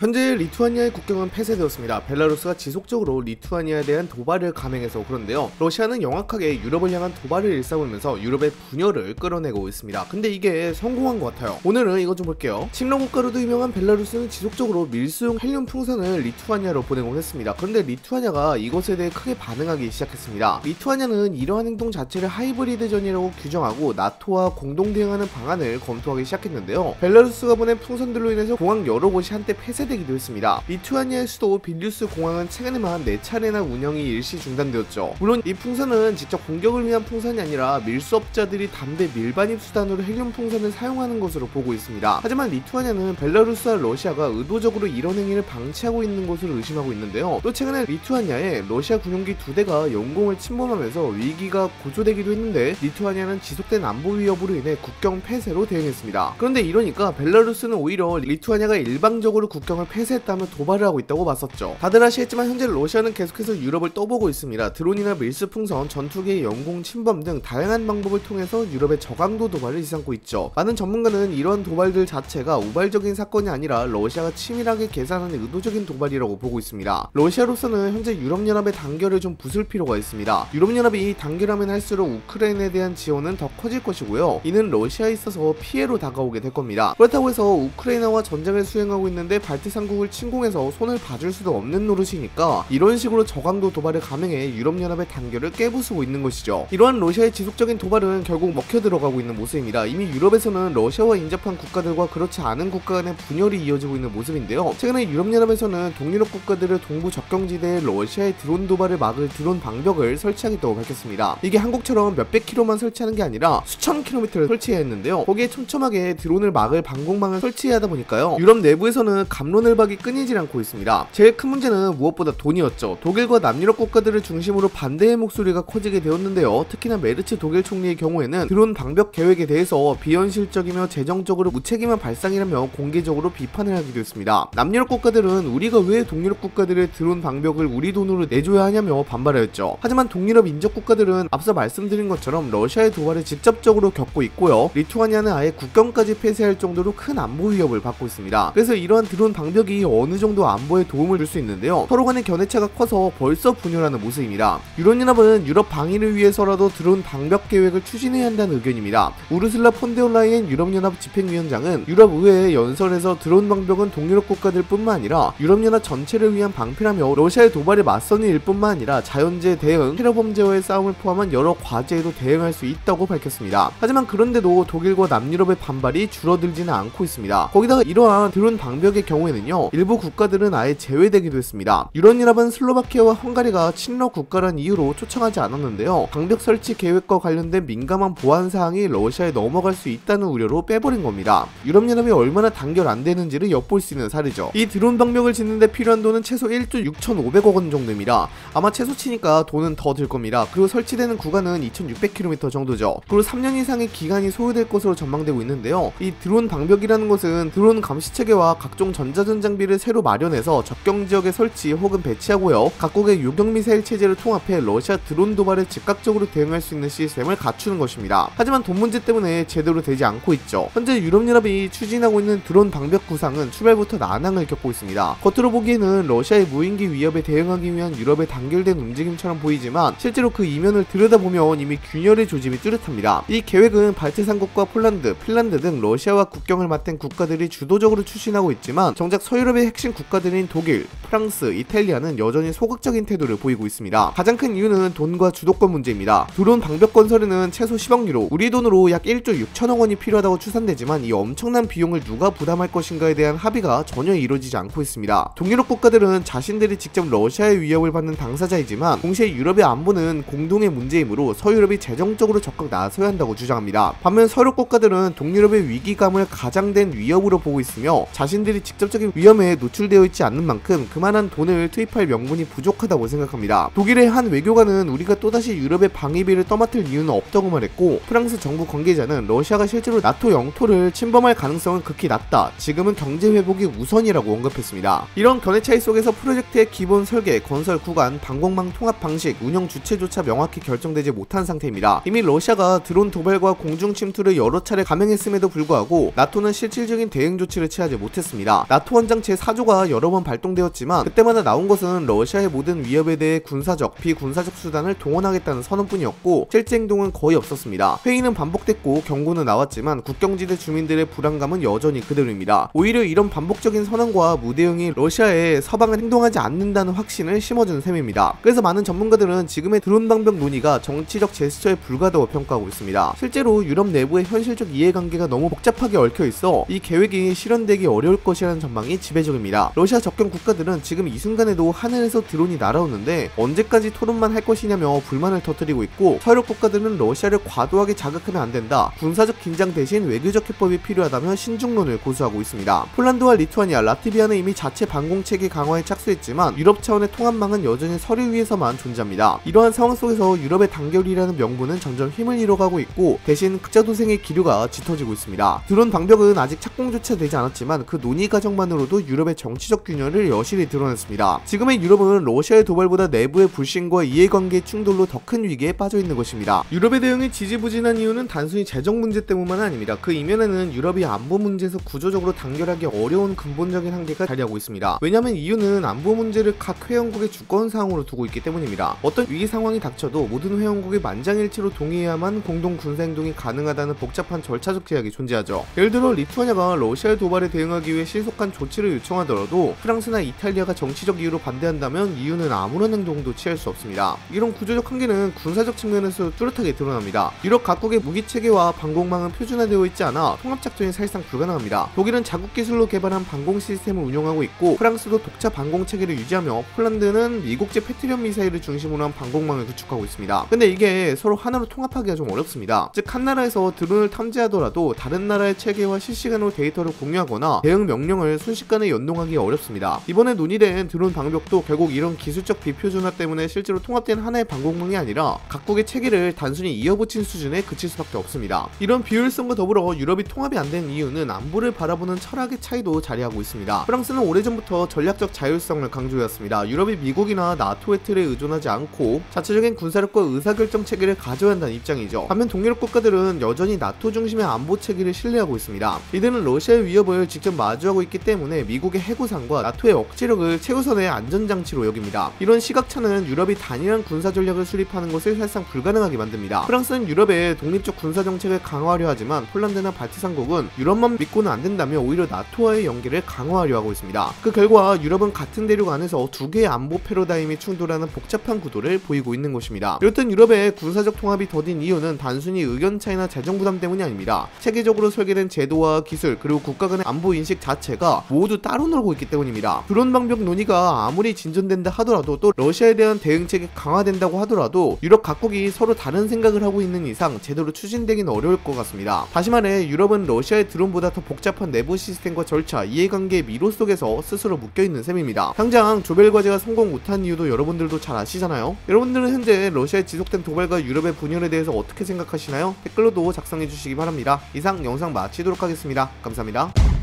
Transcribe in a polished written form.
현재 리투아니아의 국경은 폐쇄되었습니다. 벨라루스가 지속적으로 리투아니아에 대한 도발을 감행해서 그런데요. 러시아는 영악하게 유럽을 향한 도발을 일삼으면서 유럽의 분열을 끌어내고 있습니다. 근데 이게 성공한 것 같아요. 오늘은 이거 좀 볼게요. 침략 국가로도 유명한 벨라루스는 지속적으로 밀수용 헬륨 풍선을 리투아니아로 보내곤 했습니다. 그런데 리투아니아가 이것에 대해 크게 반응하기 시작했습니다. 리투아니아는 이러한 행동 자체를 하이브리드전이라고 규정하고 나토와 공동 대응하는 방안을 검토하기 시작했는데요. 벨라루스가 보낸 풍선들로 인해서 공항 여러 곳이 한때 폐쇄되기도 했습니다. 리투아니아의 수도 빌뉴스 공항은 최근에만 4차례나 운영이 일시 중단되었죠. 물론 이 풍선은 직접 공격을 위한 풍선이 아니라 밀수업자들이 담배 밀반입 수단으로 헬륨 풍선을 사용하는 것으로 보고 있습니다. 하지만 리투아니아는 벨라루스와 러시아가 의도적으로 이런 행위를 방치하고 있는 것으로 의심하고 있는데요. 또 최근에 리투아니아에 러시아 군용기 2대가 영공을 침범하면서 위기가 고조되기도 했는데 리투아니아는 지속된 안보 위협으로 인해 국경 폐쇄로 대응했습니다. 그런데 이러니까 벨라루스는 오히려 리투아니아가 일방적으로 국경을 폐쇄했다며 도발을 하고 있다고 봤었죠. 다들 아시겠지만 현재 러시아는 계속해서 유럽을 떠보고 있습니다. 드론이나 밀수풍선, 전투기의 영공 침범 등 다양한 방법을 통해서 유럽의 저강도 도발을 일삼고 있죠. 많은 전문가는 이러한 도발들 자체가 우발적인 사건이 아니라 러시아가 치밀하게 계산하는 의도적인 도발이라고 보고 있습니다. 러시아로서는 현재 유럽연합의 단결을 좀 부술 필요가 있습니다. 유럽연합이 단결하면 할수록 우크라이나에 대한 지원은 더 커질 것이고요. 이는 러시아에 있어서 피해로 다가오게 될 겁니다. 그렇다고 해서 우크라이나와 전쟁을 수행하고 있는데 발트삼국을 침공해서 손을 봐줄 수도 없는 노릇이니까 이런 식으로 저강도 도발을 감행해 유럽연합의 단결을 깨부수고 있는 것이죠. 이러한 러시아의 지속적인 도발은 결국 먹혀들어가고 있는 모습입니다. 이미 유럽에서는 러시아와 인접한 국가들과 그렇지 않은 국가 간의 분열이 이어지고 있는 모습인데요. 최근에 유럽연합에서는 동유럽 국가들의 동부 접경지대에 러시아의 드론 도발을 막을 드론 방벽을 설치하겠다고 밝혔습니다. 이게 한국처럼 몇백 킬로만 설치하는 게 아니라 수천 킬로미터를 설치해야 했는데요. 거기에 촘촘하게 드론을 막을 방공망을 설치해야 하다 보니까요. 유럽 내부에서는 갑론을박이 끊이질 않고 있습니다. 제일 큰 문제는 무엇보다 돈이었죠. 독일과 남유럽 국가들을 중심으로 반대의 목소리가 커지게 되었는데요. 특히나 메르츠 독일 총리의 경우에는 드론 방벽 계획에 대해서 비현실적이며 재정적으로 무책임한 발상이라며 공개적으로 비판을 하기도 했습니다. 남유럽 국가들은 우리가 왜 동유럽 국가들의 드론 방벽을 우리 돈으로 내줘야 하냐며 반발하였죠. 하지만 동유럽 인접 국가들은 앞서 말씀드린 것처럼 러시아의 도발을 직접적으로 겪고 있고요. 리투아니아는 아예 국경까지 폐쇄할 정도로 큰 안보 위협을 받고 있습니다. 그래서 이러한 드론 방벽이 어느 정도 안보에 도움을 줄 수 있는데요. 서로 간의 견해차가 커서 벌써 분열하는 모습입니다. 유럽연합은 유럽 방위를 위해서라도 드론 방벽 계획을 추진해야 한다는 의견입니다. 우르슬라 폰데올라이엔 유럽연합 집행위원장은 유럽 의회에 연설에서 드론 방벽은 동유럽 국가들 뿐만 아니라 유럽연합 전체를 위한 방패라며 러시아의 도발에 맞서는 일뿐만 아니라 자연재해 대응, 테러 범죄와의 싸움을 포함한 여러 과제에도 대응할 수 있다고 밝혔습니다. 하지만 그런데도 독일과 남유럽의 반발이 줄어들지는 않고 있습니다. 거기다가 이러한 드론 방벽의 경우에는요, 일부 국가들은 아예 제외되기도 했습니다. 유럽연합은 슬로바키아와 헝가리가 친러 국가란 이유로 초청하지 않았는데요. 방벽 설치 계획과 관련된 민감한 보안사항이 러시아에 넘어갈 수 있다는 우려로 빼버린 겁니다. 유럽연합이 얼마나 단결 안 되는지를 엿볼 수 있는 사례죠. 이 드론 방벽을 짓는데 필요한 돈은 최소 1조 6,500억 원 정도입니다. 아마 최소치니까 돈은 더 들 겁니다. 그리고 설치되는 구간은 2,600km 정도죠. 그리고 3년 이상의 기간이 소요될 것으로 전망되고 있는데요. 이 드론 방벽이라는 것은 드론 감시 체계와 각종 전자전 장비를 새로 마련해서 접경 지역에 설치 혹은 배치하고요. 각국의 요격 미사일 체제를 통합해 러시아 드론 도발에 즉각적으로 대응할 수 있는 시스템을 갖추는 것입니다. 하지만 돈 문제 때문에 제대로 되지 않고 있죠. 현재 유럽연합이 추진하고 있는 드론 방벽 구상은 출발부터 난항을 겪고 있습니다. 겉으로 보기에는 러시아의 무인기 위협에 대응하기 위한 유럽의 단결된 움직임처럼 보이지만 실제로 그 이면을 들여다보면 이미 균열의 조짐이 뚜렷합니다. 이 계획은 발트삼국과 폴란드, 핀란드 등 러시아와 국경을 맞댄 국가들이 주도적으로 추진하고 있지만 정작 서유럽의 핵심 국가들인 독일, 프랑스, 이탈리아는 여전히 소극적인 태도를 보이고 있습니다. 가장 큰 이유는 돈과 주도권 문제입니다. 드론 방벽 건설에는 최소 10억 유로, 우리 돈으로 약 1조 6천억 원이 필요하다고 추산되지만 이 엄청난 비용을 누가 부담할 것인가에 대한 합의가 전혀 이루어지지 않고 있습니다. 동유럽 국가들은 자신들이 직접 러시아의 위협을 받는 당사자이지만 동시에 유럽의 안보는 공동의 문제이므로 서유럽이 재정적으로 적극 나서야 한다고 주장합니다. 반면 서유럽 국가들은 동유럽의 위기감을 가장된 위협으로 보고 있으며 자신들이 직접적인 위험에 노출되어 있지 않는 만큼 그만한 돈을 투입할 명분이 부족하다고 생각합니다. 독일의 한 외교관은 우리가 또다시 유럽의 방위비를 떠맡을 이유는 없다고 말했고, 프랑스 정부 관계자는 러시아가 실제로 나토 영토를 침범할 가능성은 극히 낮다. 지금은 경제 회복이 우선이라고 언급했습니다. 이런 견해 차이 속에서 프로젝트의 기본 설계, 건설 구간, 방공망 통합 방식, 운영 주체조차 명확히 결정되지 못한 상태입니다. 이미 러시아가 드론 도발과 공중 침투를 여러 차례 감행했음에도 불구하고 나토는 실질적인 대응 조치를 취하지 못했습니다. 나토 나토 헌장 제4조가 여러 번 발동되었지만 그때마다 나온 것은 러시아의 모든 위협에 대해 군사적, 비군사적 수단을 동원하겠다는 선언뿐이었고 실제 행동은 거의 없었습니다. 회의는 반복됐고 경고는 나왔지만 국경지대 주민들의 불안감은 여전히 그대로입니다. 오히려 이런 반복적인 선언과 무대응이 러시아에 서방은 행동하지 않는다는 확신을 심어준 셈입니다. 그래서 많은 전문가들은 지금의 드론 방벽 논의가 정치적 제스처에 불과하다고 평가하고 있습니다. 실제로 유럽 내부의 현실적 이해관계가 너무 복잡하게 얽혀있어 이 계획이 실현되기 어려울 것이라는 전망이 지배적입니다. 러시아 접경 국가들은 지금 이 순간에도 하늘에서 드론이 날아오는데 언제까지 토론만 할 것이냐며 불만을 터뜨리고 있고, 서유럽 국가들은 러시아를 과도하게 자극하면 안 된다, 군사적 긴장 대신 외교적 해법이 필요하다며 신중론을 고수하고 있습니다. 폴란드와 리투아니아, 라트비아는 이미 자체 방공체계 강화에 착수했지만 유럽 차원의 통합망은 여전히 서류 위에서만 존재합니다. 이러한 상황 속에서 유럽의 단결이라는 명분은 점점 힘을 잃어가고 있고 대신 극자도생의 기류가 짙어지고 있습니다. 드론 방벽은 아직 착공조차 되지 않았지만 그 논의 과정만으로도 유럽의 정치적 균열을 여실히 드러냈습니다. 지금의 유럽은 러시아의 도발보다 내부의 불신과 이해관계 충돌로 더 큰 위기에 빠져있는 것입니다. 유럽의 대응이 지지부진한 이유는 단순히 재정 문제 때문만은 아닙니다. 그 이면에는 유럽이 안보 문제에서 구조적으로 단결하기 어려운 근본적인 한계가 자리하고 있습니다. 왜냐하면 EU는 안보 문제를 각 회원국의 주권사항으로 두고 있기 때문입니다. 어떤 위기 상황이 닥쳐도 모든 회원국이 만장일치로 동의해야만 공동 군사행동이 가능하다는 복잡한 절차적 제약이 존재하죠. 예를 들어 리투아니아가 러시아의 도발에 대응하기 위해 신속한 조치를 요청하더라도 프랑스나 이탈리아가 정치적 이유로 반대한다면 EU는 아무런 행동도 취할 수 없습니다. 이런 구조적 한계는 군사적 측면에서 뚜렷하게 드러납니다. 유럽 각국의 무기체계와 방공망은 표준화되어 있지 않아 통합작전이 사실상 불가능합니다. 독일은 자국 기술로 개발한 방공 시스템을 운영하고 있고 프랑스도 독자 방공체계를 유지하며 폴란드는 미국제 패트리엇 미사일을 중심으로 한 방공망을 구축하고 있습니다. 근데 이게 서로 하나로 통합하기가 좀 어렵습니다. 즉 한 나라에서 드론을 탐지하더라도 다른 나라의 체계와 실시간으로 데이터를 공유하거나 대응 명령을 순식간에 연동하기 어렵습니다. 이번에 논의된 드론 방벽도 결국 이런 기술적 비표준화 때문에 실제로 통합된 하나의 방공망이 아니라 각국의 체계를 단순히 이어붙인 수준에 그칠 수밖에 없습니다. 이런 비효율성과 더불어 유럽이 통합이 안 된 이유는 안보를 바라보는 철학의 차이도 자리하고 있습니다. 프랑스는 오래전부터 전략적 자율성을 강조해왔습니다. 유럽이 미국이나 나토의 틀에 의존하지 않고 자체적인 군사력과 의사결정 체계를 가져야 한다는 입장이죠. 반면 동유럽 국가들은 여전히 나토 중심의 안보 체계를 신뢰하고 있습니다. 이들은 러시아의 위협을 직접 마주하고 있기 때문에 미국의 해구상과 나토의 억지력을 최우선의 안전장치로 여깁니다. 이런 시각차는 유럽이 단일한 군사 전략을 수립하는 것을 사실상 불가능하게 만듭니다. 프랑스는 유럽의 독립적 군사정책을 강화하려 하지만 폴란드나 발트삼국은 유럽만 믿고는 안 된다며 오히려 나토와의 연계를 강화하려 하고 있습니다. 그 결과 유럽은 같은 대륙 안에서 두 개의 안보 패러다임이 충돌하는 복잡한 구도를 보이고 있는 것입니다. 이렇듯 유럽의 군사적 통합이 더딘 이유는 단순히 의견 차이나 재정 부담 때문이 아닙니다. 체계적으로 설계된 제도와 기술 그리고 국가 간의 안보 인식 자체가 모두 따로 놀고 있기 때문입니다. 드론 방벽 논의가 아무리 진전된다 하더라도 또 러시아에 대한 대응책이 강화된다고 하더라도 유럽 각국이 서로 다른 생각을 하고 있는 이상 제대로 추진되긴 어려울 것 같습니다. 다시 말해 유럽은 러시아의 드론보다 더 복잡한 내부 시스템과 절차, 이해관계의 미로 속에서 스스로 묶여있는 셈입니다. 당장 조별 과제가 성공 못한 이유도 여러분들도 잘 아시잖아요. 여러분들은 현재 러시아의 지속된 도발과 유럽의 분열에 대해서 어떻게 생각하시나요? 댓글로도 작성해 주시기 바랍니다. 이상 영상 마치도록 하겠습니다. 감사합니다.